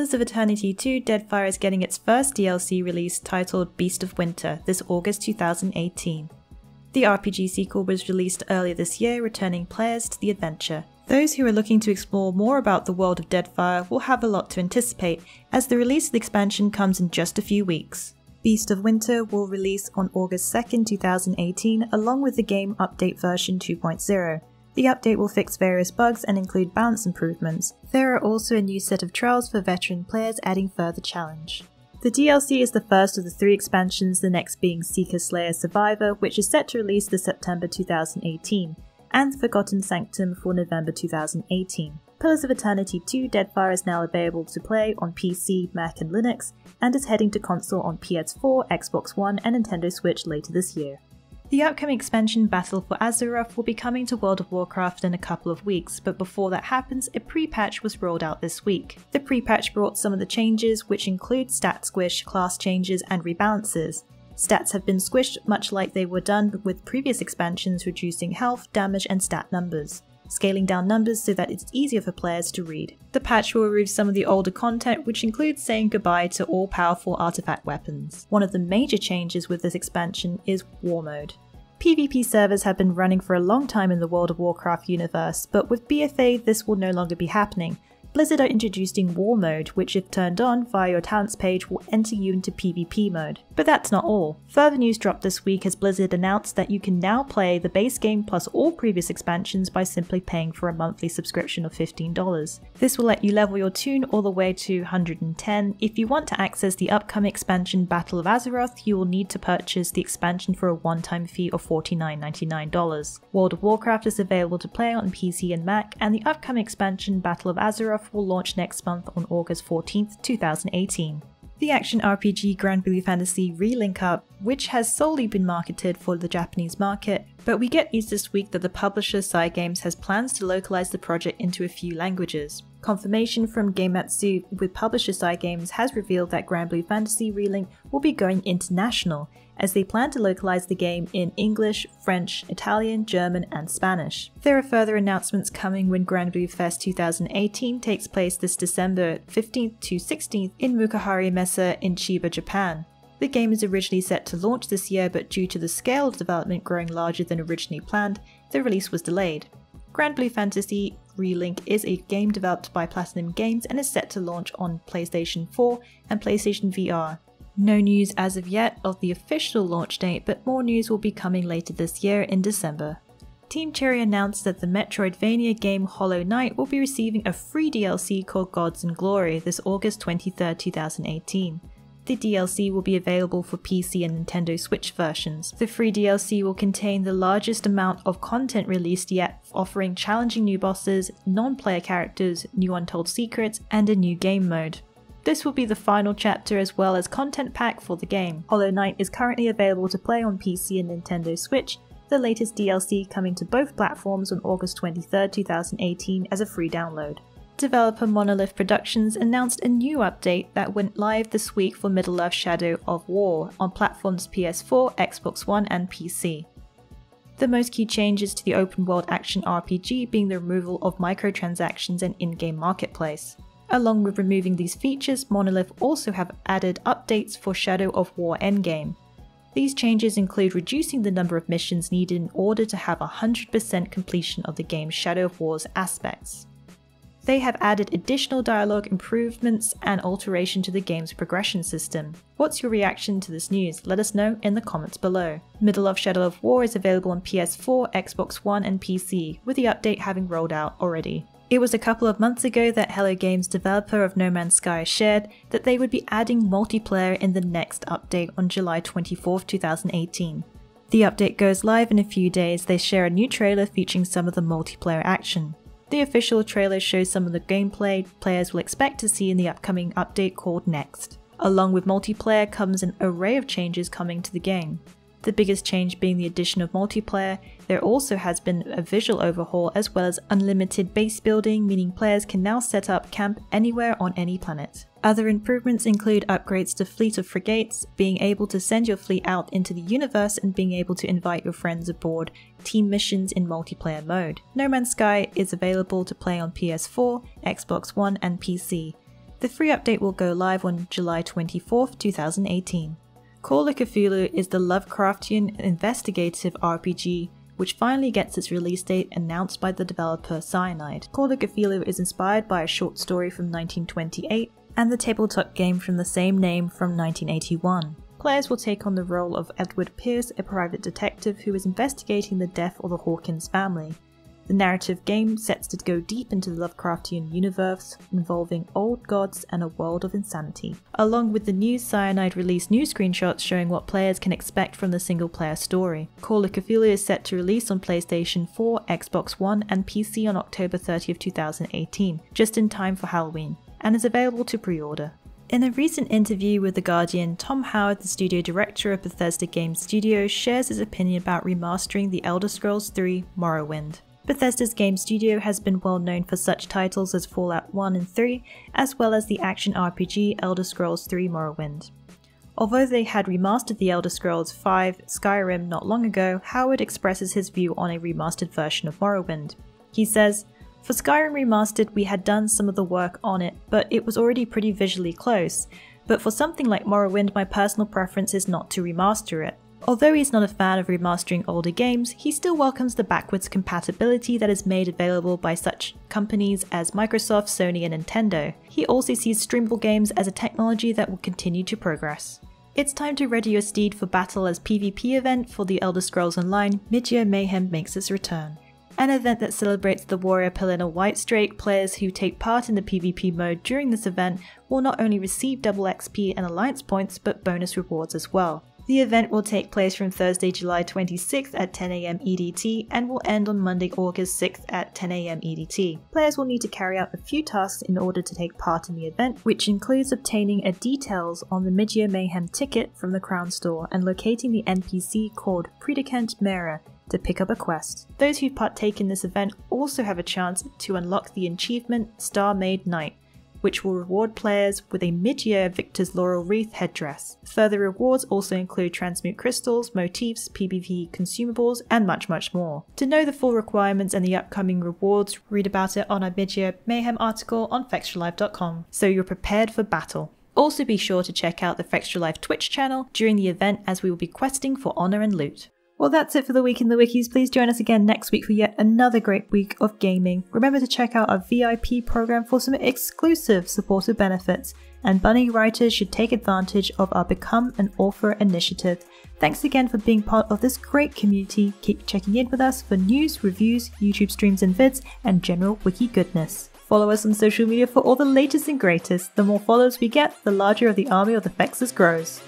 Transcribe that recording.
Pillars of Eternity 2 Deadfire is getting its first DLC release titled Beast of Winter this August 2018. The RPG sequel was released earlier this year, returning players to the adventure. Those who are looking to explore more about the world of Deadfire will have a lot to anticipate, as the release of the expansion comes in just a few weeks. Beast of Winter will release on August 2nd, 2018, along with the game update version 2.0. The update will fix various bugs and include balance improvements. There are also a new set of trials for veteran players, adding further challenge. The DLC is the first of the 3 expansions, the next being Seeker Slayer Survivor, which is set to release this September 2018, and Forgotten Sanctum for November 2018. Pillars of Eternity 2 Deadfire is now available to play on PC, Mac and Linux, and is heading to console on PS4, Xbox One and Nintendo Switch later this year. The upcoming expansion Battle for Azeroth will be coming to World of Warcraft in a couple of weeks, but before that happens, a pre-patch was rolled out this week. The pre-patch brought some of the changes, which include stat squish, class changes and rebalances. Stats have been squished much like they were done with previous expansions, reducing health, damage and stat numbers, scaling down numbers so that it's easier for players to read. The patch will remove some of the older content, which includes saying goodbye to all powerful artifact weapons. One of the major changes with this expansion is War Mode. PvP servers have been running for a long time in the World of Warcraft universe, but with BFA this will no longer be happening. Blizzard are introducing War Mode, which if turned on via your talents page will enter you into PvP mode. But that's not all. Further news dropped this week as Blizzard announced that you can now play the base game plus all previous expansions by simply paying for a monthly subscription of $15. This will let you level your toon all the way to 110. If you want to access the upcoming expansion Battle of Azeroth, you will need to purchase the expansion for a one-time fee of $49.99. World of Warcraft is available to play on PC and Mac, and the upcoming expansion Battle of Azeroth will launch next month on August 14th, 2018. The action RPG Granblue Fantasy Re Link Up, which has solely been marketed for the Japanese market, but we get news this week that the publisher Cygames has plans to localize the project into a few languages. Confirmation from Gamematsu with publisher Cygames has revealed that Granblue Fantasy Relink will be going international, as they plan to localize the game in English, French, Italian, German and Spanish. There are further announcements coming when Granblue Fest 2018 takes place this December 15th to 16th in Mukahari Messe in Chiba, Japan. The game is originally set to launch this year, but due to the scale of development growing larger than originally planned, the release was delayed. Granblue Fantasy Relink is a game developed by Platinum Games and is set to launch on PlayStation 4 and PlayStation VR. No news as of yet of the official launch date, but more news will be coming later this year in December. Team Cherry announced that the Metroidvania game Hollow Knight will be receiving a free DLC called Gods and Glory this August 23rd, 2018. The DLC will be available for PC and Nintendo Switch versions. The free DLC will contain the largest amount of content released yet, offering challenging new bosses, non-player characters, new untold secrets, and a new game mode. This will be the final chapter as well as content pack for the game. Hollow Knight is currently available to play on PC and Nintendo Switch, the latest DLC coming to both platforms on August 23rd, 2018 as a free download. Developer Monolith Productions announced a new update that went live this week for Middle-earth Shadow of War on platforms PS4, Xbox One and PC. The most key changes to the open-world action RPG being the removal of microtransactions and in-game marketplace. Along with removing these features, Monolith also have added updates for Shadow of War Endgame. These changes include reducing the number of missions needed in order to have 100% completion of the game's Shadow of War's aspects. They have added additional dialogue improvements and alteration to the game's progression system. What's your reaction to this news? Let us know in the comments below. Middle-earth Shadow of War is available on PS4, Xbox One and PC, with the update having rolled out already. It was a couple of months ago that Hello Games, developer of No Man's Sky, shared that they would be adding multiplayer in the next update on July 24th, 2018. The update goes live in a few days. They share a new trailer featuring some of the multiplayer action. The official trailer shows some of the gameplay players will expect to see in the upcoming update called Next. Along with multiplayer comes an array of changes coming to the game. The biggest change being the addition of multiplayer. There also has been a visual overhaul as well as unlimited base building, meaning players can now set up camp anywhere on any planet. Other improvements include upgrades to Fleet of Frigates, being able to send your fleet out into the universe and being able to invite your friends aboard team missions in multiplayer mode. No Man's Sky is available to play on PS4, Xbox One and PC. The free update will go live on July 24th, 2018. Call of Cthulhu is the Lovecraftian investigative RPG which finally gets its release date announced by the developer Cyanide. Call of Cthulhu is inspired by a short story from 1928 and the tabletop game from the same name from 1981. Players will take on the role of Edward Pierce, a private detective who is investigating the death of the Hawkins family. The narrative game sets to go deep into the Lovecraftian universe, involving old gods and a world of insanity. Along with the new Cyanide released new screenshots showing what players can expect from the single-player story. Call of Cthulhu is set to release on PlayStation 4, Xbox One, and PC on October 30th, 2018, just in time for Halloween, and is available to pre-order. In a recent interview with The Guardian, Tom Howard, the studio director of Bethesda Game Studios, shares his opinion about remastering The Elder Scrolls III: Morrowind. Bethesda's game studio has been well known for such titles as Fallout 1 and 3, as well as the action RPG Elder Scrolls III: Morrowind. Although they had remastered The Elder Scrolls V: Skyrim not long ago, Howard expresses his view on a remastered version of Morrowind. He says, "For Skyrim Remastered we had done some of the work on it, but it was already pretty visually close. But for something like Morrowind, my personal preference is not to remaster it." Although he's not a fan of remastering older games, he still welcomes the backwards compatibility that is made available by such companies as Microsoft, Sony, and Nintendo. He also sees streamable games as a technology that will continue to progress. It's time to ready your steed for battle as PvP event for The Elder Scrolls Online, Mid-Year Mayhem makes its return. An event that celebrates the warrior Pelena Whitestrake. Players who take part in the PvP mode during this event will not only receive double XP and alliance points, but bonus rewards as well. The event will take place from Thursday, July 26th at 10 AM EDT and will end on Monday, August 6th at 10 AM EDT. Players will need to carry out a few tasks in order to take part in the event, which includes obtaining details on the Mid-Year Mayhem ticket from the Crown Store and locating the NPC called Predicant Mera to pick up a quest. Those who partake in this event also have a chance to unlock the achievement Star Made Knight, which will reward players with a mid-year Victor's Laurel Wreath headdress. Further rewards also include transmute crystals, motifs, PvP consumables, and much more. To know the full requirements and the upcoming rewards, read about it on our Mid-Year Mayhem article on Fextralife.com, so you're prepared for battle. Also be sure to check out the Fextralife Twitch channel during the event as we will be questing for honour and loot. Well, that's it for the week in the wikis. Please join us again next week for yet another great week of gaming. Remember to check out our VIP program for some exclusive supporter benefits, and budding writers should take advantage of our Become an Author initiative. Thanks again for being part of this great community. Keep checking in with us for news, reviews, YouTube streams and vids, and general wiki goodness. Follow us on social media for all the latest and greatest. The more followers we get, the larger of the army of the Fexers grows.